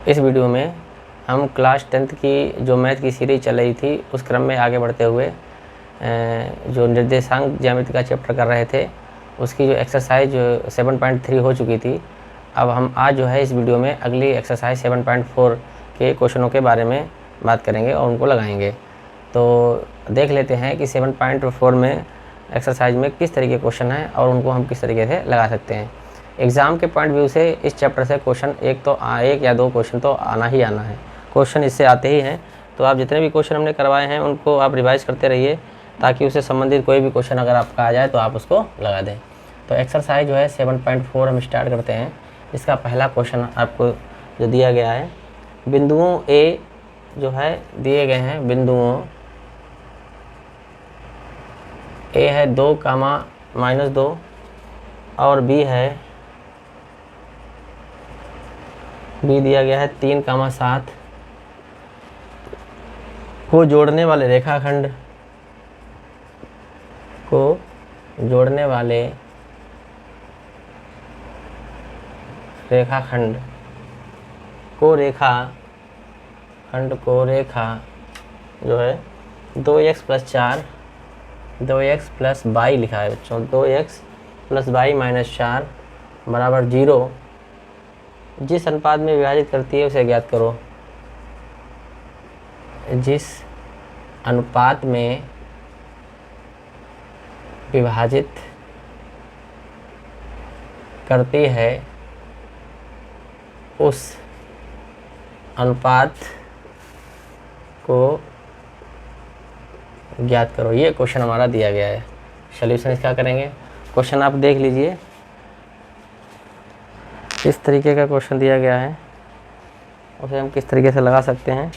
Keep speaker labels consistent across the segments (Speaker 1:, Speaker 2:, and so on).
Speaker 1: इस वीडियो में हम क्लास 10th की जो मैथ की सीरीज चल रही थी उस क्रम में आगे बढ़ते हुए जो निर्देशांक ज्यामिति का चैप्टर कर रहे थे उसकी जो एक्सरसाइज 7.3 हो चुकी थी। अब हम आज जो है इस वीडियो में अगली एक्सरसाइज 7.4 के क्वेश्चनों के बारे में बात करेंगे और उनको लगाएंगे। तो देख लेते हैं कि 7.4 में एक्सरसाइज में किस तरीके के क्वेश्चन हैं और उनको हम किस तरीके से लगा सकते हैं। एग्ज़ाम के पॉइंट व्यू से इस चैप्टर से क्वेश्चन एक या दो क्वेश्चन तो आना ही आना है, क्वेश्चन इससे आते ही हैं। तो आप जितने भी क्वेश्चन हमने करवाए हैं उनको आप रिवाइज करते रहिए ताकि उससे संबंधित कोई भी क्वेश्चन अगर आपका आ जाए तो आप उसको लगा दें। तो एक्सरसाइज जो है 7.4 हम स्टार्ट करते हैं। इसका पहला क्वेश्चन आपको जो दिया गया है, बिंदुओं ए जो है दिए गए हैं, बिंदुओं ए है 2, और बी दिया गया है 3, 7 को जोड़ने वाले रेखाखंड को रेखा जो है 2x+4 2x+y लिखा है बच्चों, 2x+y-4 बराबर 0 जिस अनुपात में विभाजित करती है उसे ज्ञात करो। जिस अनुपात में विभाजित करती है उस अनुपात को ज्ञात करो। ये क्वेश्चन हमारा दिया गया है। सॉल्यूशन इसका करेंगे। क्वेश्चन आप देख लीजिए, किस तरीके का क्वेश्चन दिया गया है उसे हम किस तरीके से लगा सकते हैं।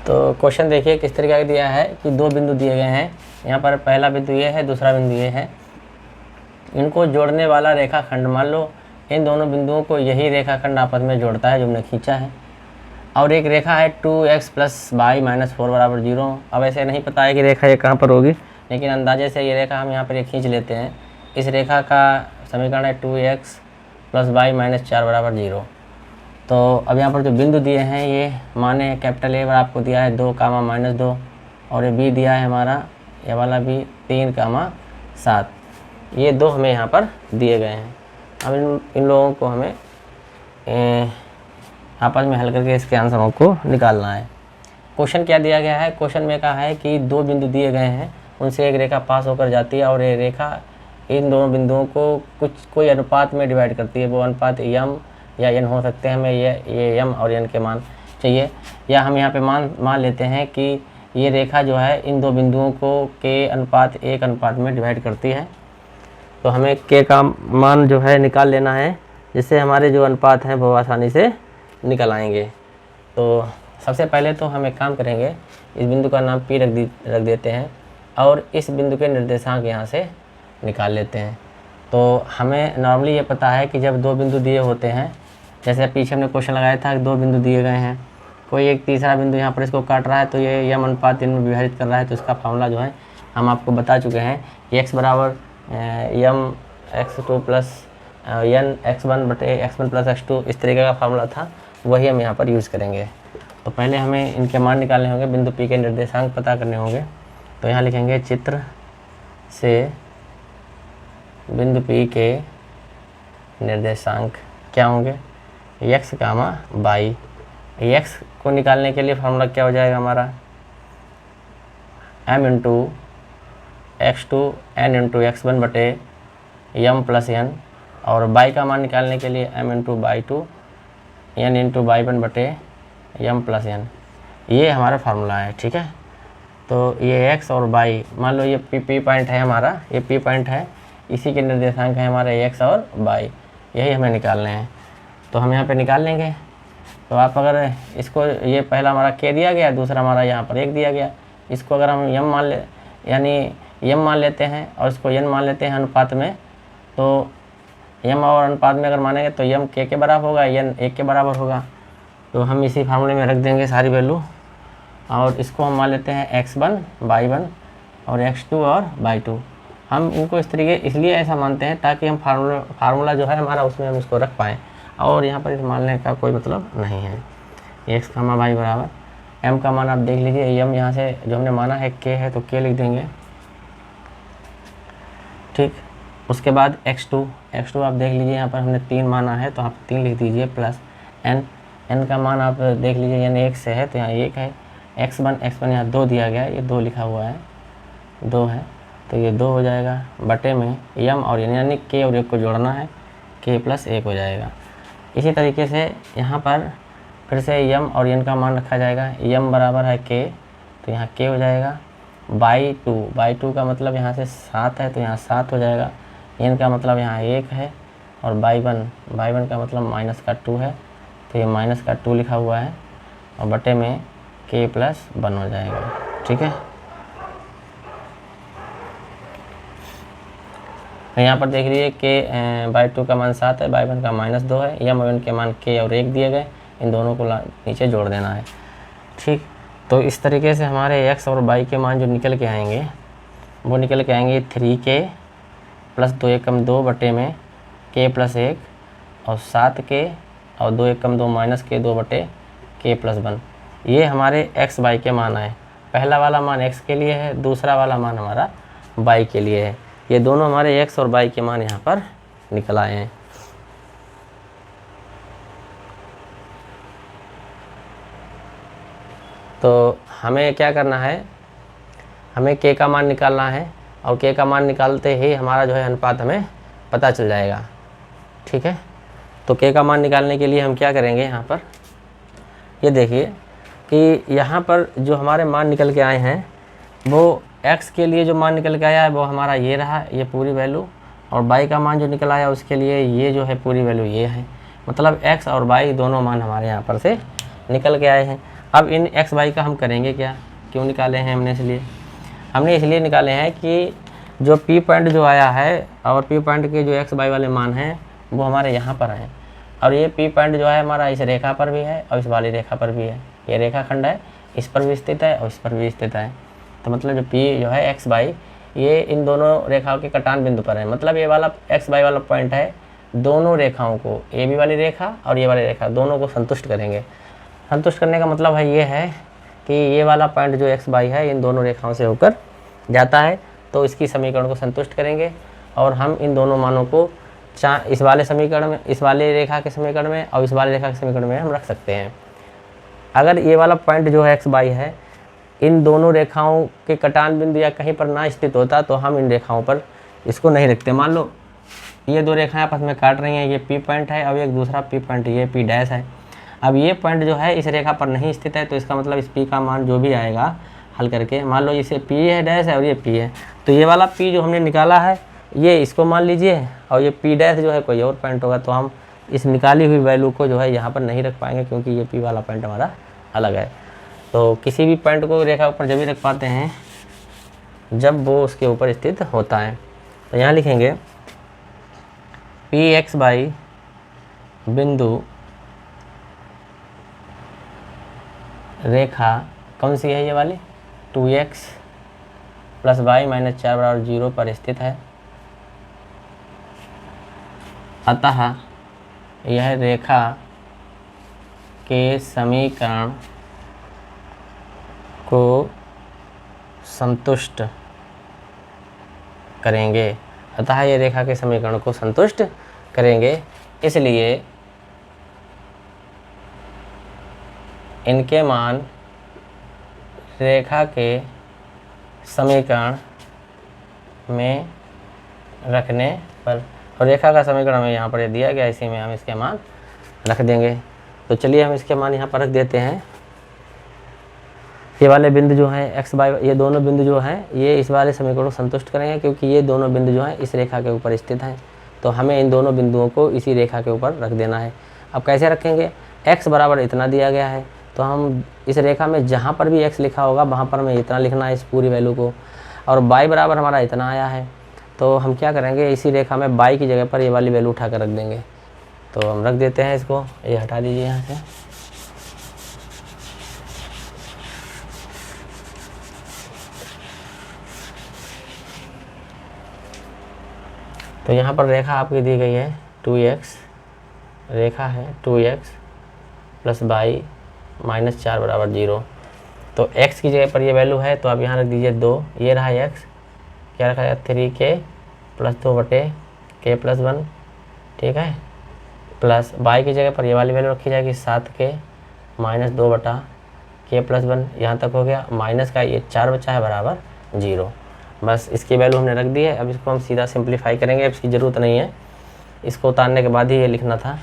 Speaker 1: तो क्वेश्चन देखिए किस तरीके का दिया है कि दो बिंदु दिए गए हैं। यहाँ पर पहला बिंदु ये है, दूसरा बिंदु ये है। इनको जोड़ने वाला रेखाखंड, मान लो इन दोनों बिंदुओं को यही रेखाखंड आपस में जोड़ता है जो हमने खींचा है। और एक रेखा है 2x+y-4 बराबर 0। अब ऐसे नहीं पता है कि रेखा ये कहाँ पर होगी, लेकिन अंदाजे से ये रेखा हम यहाँ पर खींच लेते हैं। इस रेखा का समीकरण है 2x+y-4 बराबर 0। तो अब यहाँ पर जो बिंदु दिए हैं ये माने कैपिटल ए आपको दिया है 2, और ये बी दिया है हमारा ये वाला भी 3, 7। ये दो हमें यहाँ पर दिए गए हैं। अब इन लोगों को हमें आपस में हल करके इसके आंसरों को निकालना है। क्वेश्चन क्या दिया गया है, क्वेश्चन में कहा है कि दो बिंदु दिए गए हैं, उनसे एक रेखा पास होकर जाती है और ये रेखा इन दोनों बिंदुओं को कोई अनुपात में डिवाइड करती है। वो अनुपात यम या एन हो सकते हैं। हमें ये यम और एन के मान चाहिए, या हम यहाँ पे मान लेते हैं कि ये रेखा जो है इन दो बिंदुओं को के अनुपात 1 अनुपात में डिवाइड करती है। तो हमें के का मान जो है निकाल लेना है, जिससे हमारे जो अनुपात हैं वो आसानी से निकल आएंगे। तो सबसे पहले तो हम एक काम करेंगे, इस बिंदु का नाम P रख देते हैं और इस बिंदु के निर्देशांक यहाँ से निकाल लेते हैं। तो हमें नॉर्मली ये पता है कि जब दो बिंदु दिए होते हैं, जैसे पीछे हमने क्वेश्चन लगाया था कि दो बिंदु दिए गए हैं, कोई एक तीसरा बिंदु यहाँ पर इसको काट रहा है तो ये यम अनुपात इनमें विभाजित कर रहा है। तो इसका फार्मूला जो है हम आपको बता चुके हैं, x बराबर यम x2 plus N x1 plus x2, इस तरीके का फार्मूला था, वही हम यहाँ पर यूज़ करेंगे। तो पहले हमें इनके मान निकालने होंगे, बिंदु P के निर्देशांक पता करने होंगे। तो यहाँ लिखेंगे चित्र से बिंदु P के निर्देशांक क्या होंगे, x, y। x को निकालने के लिए फार्मूला क्या हो जाएगा हमारा, m into x2 n into x1 बटे यम प्लस n, और y का मान निकालने के लिए m into y2 n into y1 बटे यम प्लस n। ये हमारा फार्मूला है, ठीक है। तो ये x और y, मान लो ये p पॉइंट है हमारा, ये p पॉइंट है, इसी के निर्देशांक है हमारे x और y। यही हमें निकालने हैं। तो हम यहाँ पे निकाल लेंगे। तो आप अगर इसको, ये पहला हमारा के दिया गया, दूसरा हमारा यहाँ पर 1 दिया गया, इसको अगर हम यम मान ले, यानी यम मान लेते हैं और इसको एन मान लेते हैं अनुपात में, तो यम और अनुपात में अगर मानेंगे तो यम के बराबर होगा, एन 1 के बराबर होगा। तो हम इसी फार्मूले में रख देंगे सारी वैल्यू, और इसको हम मान लेते हैं x1 y1 और x2 और y2। हम इनको इस तरीके इसलिए ऐसा मानते हैं ताकि हम फार्मूला जो है हमारा उसमें हम इसको रख पाएँ, और यहाँ पर इस मानने का कोई मतलब नहीं है। x, y बराबर m का मान आप देख लीजिए, m यहाँ से जो हमने माना है k है तो k लिख देंगे, ठीक। उसके बाद x2 आप देख लीजिए, यहाँ पर हमने 3 माना है तो आप 3 लिख दीजिए, प्लस n का मान आप देख लीजिए, n 1 से है तो यहाँ 1 है। x1 यहाँ 2 दिया गया है, ये 2 लिखा हुआ है, 2 है तो ये 2 हो जाएगा, बटे में m और n, यानी k और 1 को जोड़ना है, k + 1 हो जाएगा। इसी तरीके से यहाँ पर फिर से m और n का मान रखा जाएगा, m बराबर है k तो यहाँ k हो जाएगा, बाई 2 का मतलब यहाँ से 7 है तो यहाँ 7 हो जाएगा, n का मतलब यहाँ 1 है, और बाई 1 का मतलब -2 है तो ये -2 लिखा हुआ है, और बटे में k + 1 हो जाएगा, ठीक है। यहाँ पर देख लीजिए k बाई 2 का मान 7 है, बाई 1 का -2 है, m और n के मान k और 1 दिए गए, इन दोनों को नीचे जोड़ देना है, ठीक। तो इस तरीके से हमारे x और y के मान जो निकल के आएंगे वो निकल के आएंगे 3k + 2 = 2 बटे में k + 1 और 7k और 2 = 2 -k 2 बटे k + 1। ये हमारे x y के मान आए। पहला वाला मान x के लिए है, दूसरा वाला मान हमारा y के लिए है। ये दोनों हमारे x और y के मान यहाँ पर निकल आए हैं। तो हमें क्या करना है, हमें k का मान निकालना है, और k का मान निकालते ही हमारा जो है अनुपात हमें पता चल जाएगा, ठीक है। तो k का मान निकालने के लिए हम क्या करेंगे, यहाँ पर ये देखिए कि यहाँ पर जो हमारे मान निकल के आए हैं वो x के लिए जो मान निकल के आया है वो हमारा ये रहा, ये पूरी वैल्यू, और y का मान जो निकल आया उसके लिए ये जो है पूरी वैल्यू ये है। मतलब x और y दोनों मान हमारे यहाँ पर से निकल के आए हैं। अब इन x y का हम करेंगे क्या, क्यों निकाले हैं हमने इसलिए निकाले हैं कि जो P पॉइंट जो आया है और P पॉइंट के जो x y वाले मान हैं वो हमारे यहाँ पर हैं, और ये P पॉइंट जो है हमारा इस रेखा पर भी है और इस वाली रेखा पर भी है। ये रेखाखंड है, इस पर भी स्थित है और इस पर भी स्थित है। तो मतलब जो P जो है x y ये इन दोनों रेखाओं के कटान बिंदु पर है। मतलब ये वाला x y वाला पॉइंट है, दोनों रेखाओं को, ए बी वाली रेखा और ये वाली रेखा दोनों को संतुष्ट करेंगे। संतुष्ट करने का मतलब है ये है कि ये वाला पॉइंट जो x y है इन दोनों रेखाओं से होकर जाता है, तो इसकी समीकरण को संतुष्ट करेंगे, और हम इन दोनों मानों को इस वाले समीकरण में, इस वाले रेखा के समीकरण में और इस वाले रेखा के समीकरण में हम रख सकते हैं। अगर ये वाला पॉइंट जो है x y है इन दोनों रेखाओं के कटान बिंदु या कहीं पर ना स्थित होता तो हम इन रेखाओं पर इसको नहीं रखते। मान लो ये दो रेखाएं आपस में काट रही हैं, ये P पॉइंट है और एक दूसरा P पॉइंट, ये P डैश है। अब ये पॉइंट जो है इस रेखा पर नहीं स्थित है, तो इसका मतलब इस P का मान जो भी आएगा हल करके, मान लो इसे P है डैश है और ये P है, तो ये वाला P जो हमने निकाला है ये इसको मान लीजिए, और ये P डैश जो है कोई और पॉइंट होगा, तो हम इस निकाली हुई वैल्यू को जो है यहाँ पर नहीं रख पाएंगे क्योंकि ये P वाला पॉइंट हमारा अलग है। तो किसी भी पॉइंट को रेखा ऊपर जब भी रख पाते हैं जब वो उसके ऊपर स्थित होता है। तो यहाँ लिखेंगे Px बाई बिंदु रेखा कौन सी है, ये वाली 2x + y - 4 = 0 पर स्थित है। अतः यह रेखा के समीकरण को संतुष्ट करेंगे। अतः ये रेखा के समीकरण को संतुष्ट करेंगे, इसलिए इनके मान रेखा के समीकरण में रखने पर, और रेखा का समीकरण में यहाँ पर ये दिया गया, इसी में हम इसके मान रख देंगे। तो चलिए हम इसके मान यहाँ पर रख देते हैं। ये वाले बिंदु जो हैं x y, ये दोनों बिंदु जो हैं ये इस वाले समीकरण को संतुष्ट करेंगे क्योंकि ये दोनों बिंदु जो हैं इस रेखा के ऊपर स्थित हैं। तो हमें इन दोनों बिंदुओं को इसी रेखा के ऊपर रख देना है। अब कैसे रखेंगे, x बराबर इतना दिया गया है, तो हम इस रेखा में जहाँ पर भी x लिखा होगा वहाँ पर हमें इतना लिखना है इस पूरी वैल्यू को, और y बराबर हमारा इतना आया है, तो हम क्या करेंगे, इसी रेखा में y की जगह पर ये वाली वैल्यू उठा कर रख देंगे। तो हम रख देते हैं इसको, ये हटा दीजिए यहाँ से। तो यहाँ पर रेखा आपकी दी गई है 2x, रेखा है 2x प्लस y माइनस 4 बराबर 0। तो x की जगह पर ये वैल्यू है, तो आप यहाँ रख दीजिए 2, ये रहा x, क्या रखा है 3k प्लस 2 बटे k प्लस 1, ठीक है, प्लस y की जगह पर ये वाली वैल्यू रखी जाएगी 7k माइनस 2 बटा k प्लस 1, यहाँ तक हो गया, माइनस का ये 4 बचा है बराबर 0। बस इसकी वैल्यू हमने रख दी है। अब इसको हम सीधा सिंप्लीफाई करेंगे, अब इसकी ज़रूरत नहीं है, इसको उतारने के बाद ही ये लिखना था।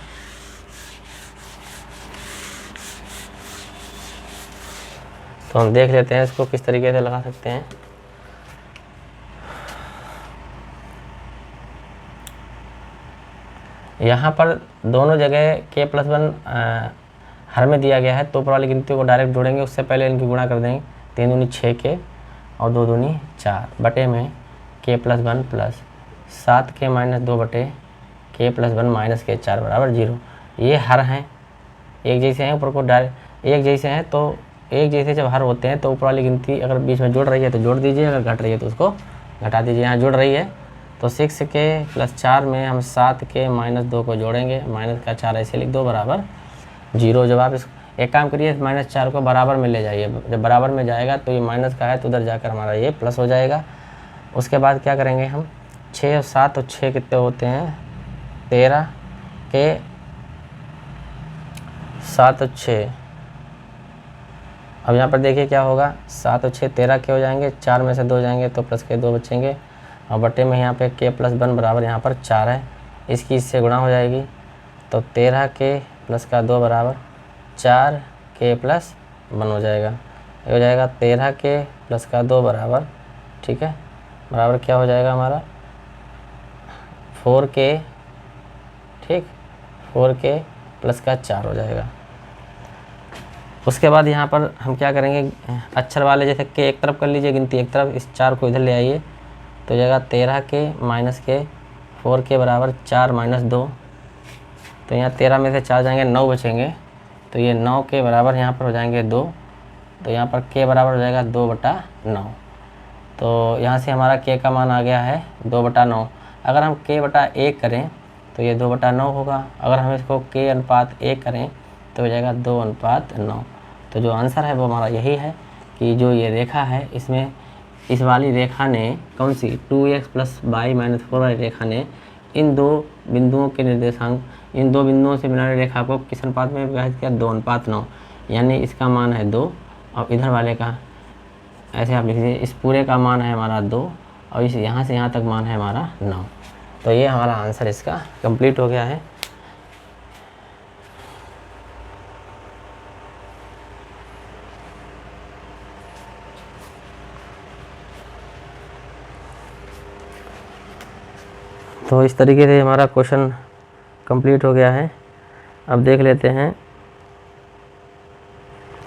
Speaker 1: तो हम देख लेते हैं इसको किस तरीके से लगा सकते हैं। यहाँ पर दोनों जगह k प्लस 1 हर में दिया गया है, तो ऊपर वाली गिनती को डायरेक्ट जोड़ेंगे, उससे पहले इनकी गुणा कर देंगे। 3 दूनी 6k और 2 दूनी 4 बटे में k plus 1 plus 7k minus 2 बटे k प्लस 1 माइनस k 4 बराबर 0। ये हर हैं, एक जैसे हैं, ऊपर को डायरेक्ट एक जैसे हैं, तो एक जैसे जब हर होते हैं तो ऊपर वाली गिनती अगर बीच में जुड़ रही है तो जोड़ दीजिए, अगर घट रही है तो उसको घटा दीजिए। यहाँ जुड़ रही है तो 6k प्लस 4 में हम 7k माइनस 2 को जोड़ेंगे, माइनस का 4 ऐसे लिख दो बराबर 0। जब आप इस एक काम करिए, माइनस 4 को बराबर में ले जाइए, जब बराबर में जाएगा तो ये माइनस का है तो उधर जाकर हमारा ये प्लस हो जाएगा। उसके बाद क्या करेंगे हम, 6 और 7 और 6 कितने होते हैं 13 के 7 और 6। अब यहाँ पर देखिए क्या होगा, 7 और 6 13 के हो जाएंगे, 4 में से 2 जाएंगे तो प्लस के 2 बचेंगे, और बटे में यहाँ पे k प्लस 1 बराबर यहाँ पर 4 है, इसकी इससे गुणा हो जाएगी, तो 13k प्लस का 2 बराबर 4k प्लस 1 हो जाएगा। ये हो जाएगा 13k प्लस का 2 बराबर, ठीक है, बराबर क्या हो जाएगा हमारा 4k, ठीक, 4k प्लस का 4 हो जाएगा। उसके बाद यहाँ पर हम क्या करेंगे, अक्षर वाले जैसे k एक तरफ कर लीजिए, गिनती एक तरफ, इस 4 को इधर ले आइए, तो जाएगा 13k माइनस k 4k बराबर 4 माइनस 2, तो यहाँ 13 में से 4 जाएंगे 9 बचेंगे, तो ये 9k बराबर यहाँ पर हो जाएंगे 2, तो यहाँ पर k बराबर हो जाएगा 2/9। तो यहाँ से हमारा k का मान आ गया है 2/9। अगर हम k/1 करें तो ये 2/9 होगा, अगर हम इसको k/1 करें तो हो जाएगा 2/9। तो जो आंसर है वो हमारा यही है कि जो ये रेखा है, इसमें इस वाली रेखा ने कौन सी 2x प्लस y माइनस 4 वाली रेखा ने इन दो बिंदुओं के निर्देशांक, इन दो बिंदुओं से मिलाने रेखा को किस अनुपात में विभाजित किया 2:9, यानी इसका मान है 2 और इधर वाले का ऐसे आप लिख दीजिए, इस पूरे का मान है हमारा 2 और इस यहाँ से यहाँ तक मान है हमारा 9। तो ये हमारा आंसर इसका कंप्लीट हो गया है। तो इस तरीके से हमारा क्वेश्चन कंप्लीट हो गया है। अब देख लेते हैं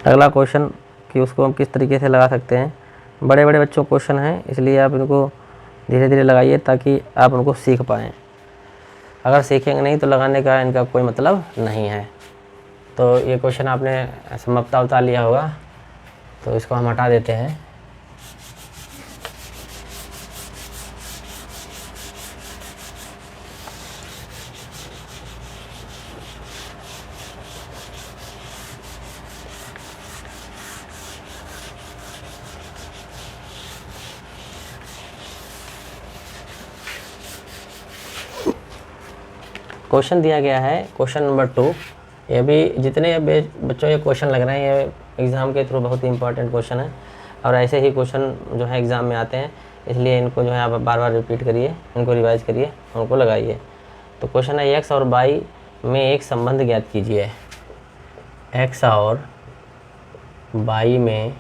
Speaker 1: अगला क्वेश्चन कि उसको हम किस तरीके से लगा सकते हैं। बड़े बड़े बच्चों क्वेश्चन हैं, इसलिए आप इनको धीरे धीरे लगाइए ताकि आप उनको सीख पाएँ। अगर सीखेंगे नहीं तो लगाने का इनका कोई मतलब नहीं है। तो ये क्वेश्चन आपने समाप्ता उतार लिया होगा, तो इसको हम हटा देते हैं। क्वेश्चन दिया गया है क्वेश्चन नंबर 2। ये भी जितने बच्चों ये क्वेश्चन लग रहे हैं ये एग्ज़ाम के थ्रू बहुत ही इंपॉर्टेंट क्वेश्चन है, और ऐसे ही क्वेश्चन जो है एग्ज़ाम में आते हैं, इसलिए इनको जो है आप बार बार रिपीट करिए, इनको रिवाइज करिए, उनको लगाइए। तो क्वेश्चन है x और y में एक संबंध ज्ञात कीजिए। x और y में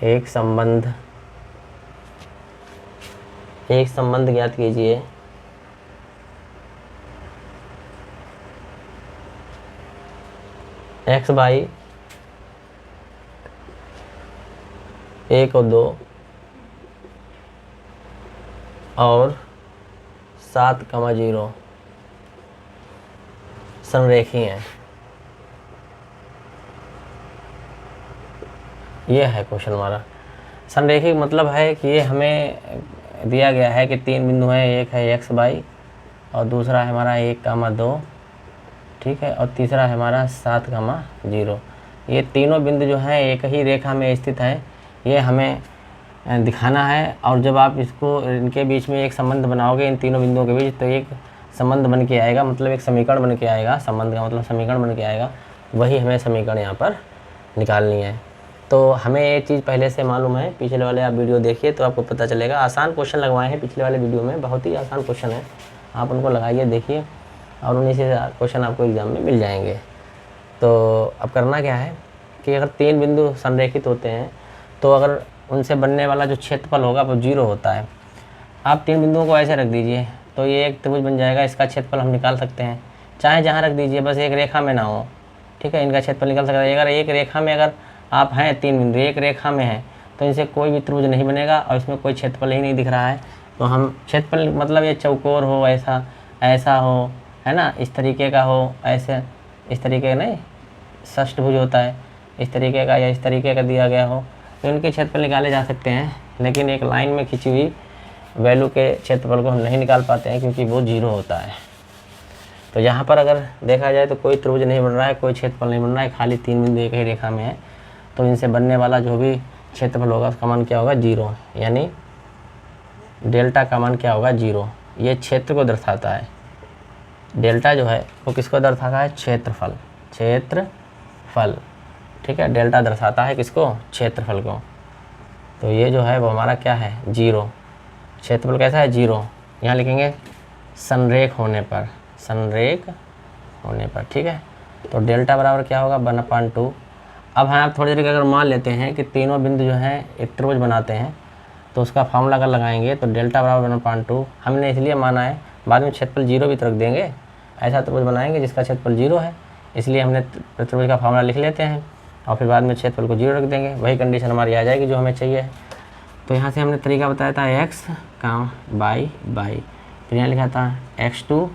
Speaker 1: एक संबंध ज्ञात कीजिए एक्स बाई 1 और 2 और 7,0 संरेखी हैं। ये है क्वेश्चन हमारा। संरेखी मतलब है कि ये हमें दिया गया है कि 3 बिंदु हैं, एक है एक्स बाई और दूसरा है हमारा 1,2, ठीक है, और तीसरा है हमारा 7,0। ये तीनों बिंदु जो हैं एक ही रेखा में स्थित हैं, ये हमें दिखाना है। और जब आप इसको इनके बीच में एक संबंध बनाओगे, इन तीनों बिंदुओं के बीच, तो एक संबंध बन के आएगा, मतलब एक समीकरण बन के आएगा। संबंध का मतलब समीकरण बन के आएगा, वही हमें समीकरण यहाँ पर निकालनी है। तो हमें ये चीज़ पहले से मालूम है, पिछले वाले आप वीडियो देखिए तो आपको पता चलेगा। आसान क्वेश्चन लगवाए हैं पिछले वाले वीडियो में, बहुत ही आसान क्वेश्चन है, आप उनको लगाइए, देखिए, और उन्हीं से क्वेश्चन आपको एग्ज़ाम में मिल जाएंगे। तो अब करना क्या है कि अगर 3 बिंदु संरेखित होते हैं तो अगर उनसे बनने वाला जो क्षेत्रफल होगा वो 0 होता है। आप 3 बिंदुओं को ऐसे रख दीजिए तो ये एक त्रिभुज बन जाएगा। इसका क्षेत्रफल हम निकाल सकते हैं, चाहे जहाँ रख दीजिए, बस एक रेखा में ना हो, ठीक है। इनका क्षेत्रफल निकाल सकते हैं। अगर एक रेखा में अगर आप हैं 3 बिंदु एक रेखा में हैं तो इनसे कोई भी त्रिभुज नहीं बनेगा और इसमें कोई क्षेत्रफल ही नहीं दिख रहा है। तो हम क्षेत्रफल मतलब ये चौकोर हो, ऐसा हो, है ना, इस तरीके का हो, ऐसे इस तरीके का नहीं, षष्ठभुज होता है, इस तरीके का या इस तरीके का दिया गया हो, तो इनके क्षेत्रफल निकाले जा सकते हैं। लेकिन एक लाइन में खींची हुई वैल्यू के क्षेत्रफल को हम नहीं निकाल पाते हैं क्योंकि वो 0 होता है। तो यहाँ पर अगर देखा जाए तो कोई त्रिभुज नहीं बन रहा है, कोई क्षेत्रफल नहीं बन रहा है, खाली 3 बिंदु एक ही रेखा में है। तो इनसे बनने वाला जो भी क्षेत्रफल होगा उसका मान क्या होगा, 0, यानी डेल्टा का मान क्या होगा, 0। ये क्षेत्र को दर्शाता है। डेल्टा जो है वो किसको दर्शाता है, क्षेत्रफल, ठीक है। डेल्टा दर्शाता है किसको, क्षेत्रफल को। तो ये जो है वो हमारा क्या है, 0। क्षेत्रफल कैसा है, 0। यहाँ लिखेंगे संरेख होने पर, ठीक है। तो डेल्टा बराबर क्या होगा, 1/2। अब हम थोड़ी देर अगर मान लेते हैं कि तीनों बिंदु जो हैं एक त्रिभुज बनाते हैं तो उसका फॉर्मूला अगर लगाएंगे तो डेल्टा बराबर 1/2 हमने इसलिए माना है, बाद में क्षेत्रफल 0 भी तो रख देंगे। ऐसा त्रिभुज बनाएंगे जिसका क्षेत्रफल 0 है, इसलिए हमने त्रिभुज का फॉर्मूला लिख लेते हैं और फिर बाद में क्षेत्रफल को 0 रख देंगे। वही कंडीशन हमारी आ जाएगी जो हमें चाहिए। तो यहाँ से हमने तरीका बताया था x का बाई, फिर यहाँ लिखा था x2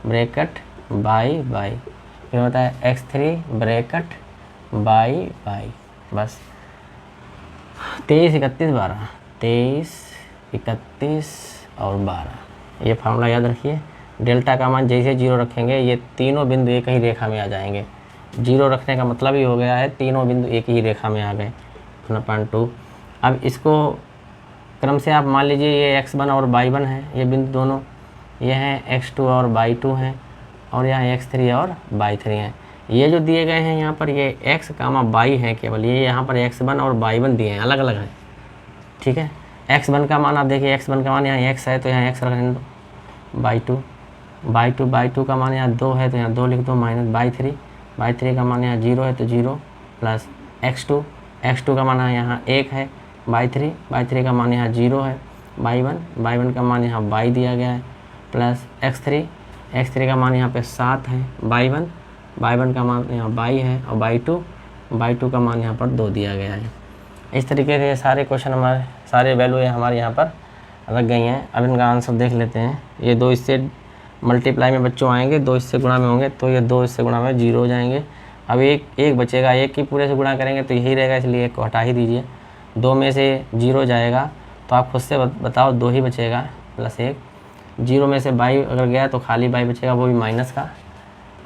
Speaker 1: ब्रैकेट बाई, फिर होता है x3 ब्रैकेट बाई, बस 23, 31, 12, 23, 31 और 12। ये फार्मूला याद रखिए। डेल्टा का मान जैसे 0 रखेंगे ये तीनों बिंदु एक ही रेखा में आ जाएंगे। 0 रखने का मतलब ही हो गया है तीनों बिंदु एक ही रेखा में आ गए, 1/2। अब इसको क्रम से आप मान लीजिए ये x1 और y1 है, ये बिंदु दोनों, ये हैं x2 और y2 हैं, और यहाँ x3 और y3 हैं। ये जो दिए गए हैं यहाँ पर ये x, y हैं केवल, ये यहाँ पर x1 और y1 दिए हैं, अलग अलग हैं, ठीक है। x1 का मान आप देखिए, x1 का मान यहाँ x है तो यहाँ x रख दो, y2 का मान यहाँ 2 है तो यहाँ 2 लिख दो, माइनस y3 का मान यहाँ 0 है तो 0, प्लस x2 का मान यहाँ 1 है, y3 का मान यहाँ 0 है, y1 का मान यहाँ y दिया गया है, प्लस x3 का मान यहाँ पे 7 है, y1 का मान यहाँ y है, और y2 का मान यहाँ पर 2 दिया गया है। इस तरीके से सारे क्वेश्चन हमारे, सारे वैल्यू हमारे यहाँ पर रख गई हैं। अब इनका आंसर देख लेते हैं। ये 2 इससे मल्टीप्लाई में बच्चों आएंगे, 2 इससे गुणा में होंगे तो ये 2 इससे गुणा में 0 हो जाएंगे। अब एक बचेगा, एक की पूरे से गुणा करेंगे तो यही रहेगा, इसलिए एक को हटा ही दीजिए। 2 में से 0 जाएगा तो आप खुद से बताओ, 2 ही बचेगा प्लस 1। 0 में से बाई अगर गया तो खाली बाई बचेगा, वो भी माइनस का,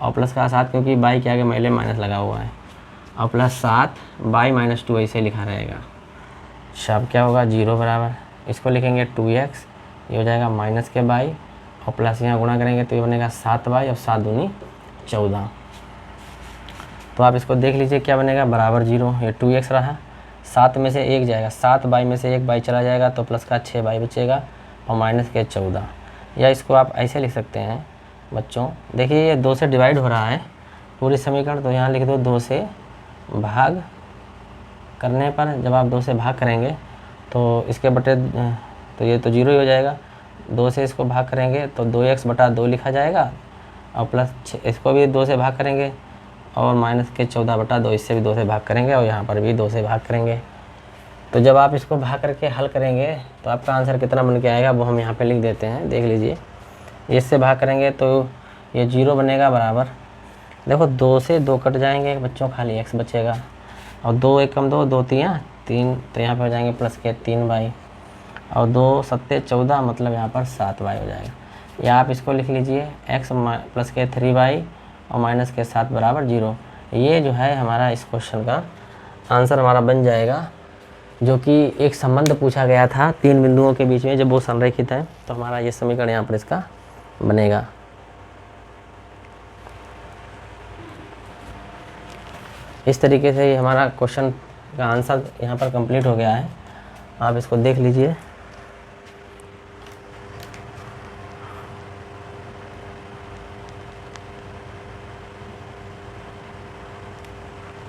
Speaker 1: और प्लस का 7 क्योंकि बाई के आगे पहले माइनस लगा हुआ है, और प्लस 7 बाई -2 ऐसे लिखा रहेगा। अब क्या होगा, 0 बराबर, इसको लिखेंगे 2x, ये हो जाएगा माइनस के बाई, और प्लस यहाँ गुणा करेंगे तो ये बनेगा 7 बाई, और 7 दूनी 14। तो आप इसको देख लीजिए क्या बनेगा, बराबर 0। ये 2x रहा, 7 में से 1 जाएगा, 7 बाई में से 1 बाई चला जाएगा तो प्लस का 6 बाई बचेगा, और माइनस के 14। या इसको आप ऐसे लिख सकते हैं बच्चों, देखिए ये 2 से डिवाइड हो रहा है पूरी समीकरण, तो यहाँ लिख दो 2 से भाग करने पर, जब आप 2 से भाग करेंगे तो इसके बटे, तो ये तो 0 ही हो जाएगा। 2 से इसको भाग करेंगे तो 2x/2 लिखा जाएगा, और प्लस इसको भी 2 से भाग करेंगे और माइनस के 14/2, इससे भी 2 से भाग करेंगे और यहाँ पर भी 2 से भाग करेंगे। तो जब आप इसको भाग करके हल करेंगे तो आपका आंसर कितना बन के आएगा वो हम यहाँ पे लिख देते हैं, देख लीजिए। इससे भाग करेंगे तो ये 0 बनेगा बराबर, देखो 2 से 2 कट जाएंगे बच्चों, खाली x बचेगा और 2 एकम 2, 2 तियाँ 3, तो यहाँ पे हो जाएंगे प्लस के 3y और 2 सत्ते 14, मतलब यहाँ पर 7y हो जाएगा। या आप इसको लिख लीजिए x प्लस के 3y और माइनस के 7 बराबर 0। ये जो है हमारा इस क्वेश्चन का आंसर हमारा बन जाएगा, जो कि एक संबंध पूछा गया था 3 बिंदुओं के बीच में, जब वो संरेखित है तो हमारा ये समीकरण यहाँ पर इसका बनेगा। इस तरीके से ही हमारा क्वेश्चन का आंसर यहाँ पर कंप्लीट हो गया है। आप इसको देख लीजिए।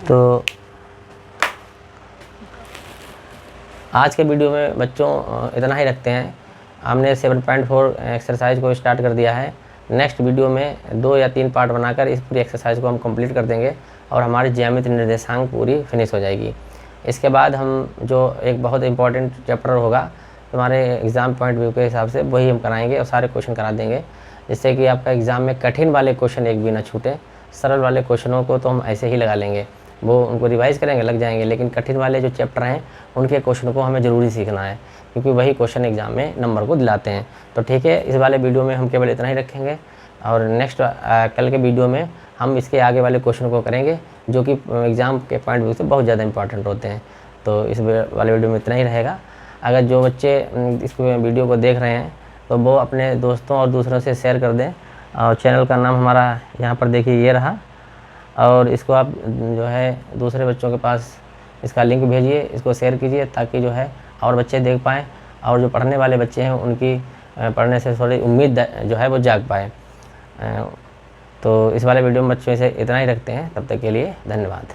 Speaker 1: तो आज के वीडियो में बच्चों इतना ही रखते हैं। हमने 7.4 एक्सरसाइज को स्टार्ट कर दिया है। नेक्स्ट वीडियो में 2 या 3 पार्ट बनाकर इस पूरी एक्सरसाइज को हम कंप्लीट कर देंगे और हमारी ज्यामिति निर्देशांक पूरी फिनिश हो जाएगी। इसके बाद हम जो एक बहुत इंपॉर्टेंट चैप्टर होगा हमारे एग्ज़ाम पॉइंट व्यू के हिसाब से, वही हम कराएंगे और सारे क्वेश्चन करा देंगे, जिससे कि आपका एग्ज़ाम में कठिन वाले क्वेश्चन एक भी ना छूटे। सरल वाले क्वेश्चनों को तो हम ऐसे ही लगा लेंगे, वो उनको रिवाइज़ करेंगे, लग जाएंगे, लेकिन कठिन वाले जो चैप्टर हैं उनके क्वेश्चन को हमें ज़रूरी सीखना है, क्योंकि वही क्वेश्चन एग्ज़ाम में नंबर को दिलाते हैं। तो ठीक है, इस वाले वीडियो में हम केवल इतना ही रखेंगे और नेक्स्ट कल के वीडियो में हम इसके आगे वाले क्वेश्चन को करेंगे, जो कि एग्ज़ाम के पॉइंट व्यू से बहुत ज़्यादा इंपॉर्टेंट होते हैं। तो इस वाले वीडियो में इतना ही रहेगा। अगर जो बच्चे इस वीडियो को देख रहे हैं तो वो अपने दोस्तों और दूसरों से शेयर कर दें। और चैनल का नाम हमारा यहाँ पर देखिए ये रहा, और इसको आप जो है दूसरे बच्चों के पास इसका लिंक भेजिए, इसको शेयर कीजिए, ताकि जो है और बच्चे देख पाएँ और जो पढ़ने वाले बच्चे हैं उनकी पढ़ने से थोड़ी उम्मीद जो है वो जाग पाए। तो इस वाले वीडियो में बच्चों से इतना ही रखते हैं। तब तक के लिए धन्यवाद।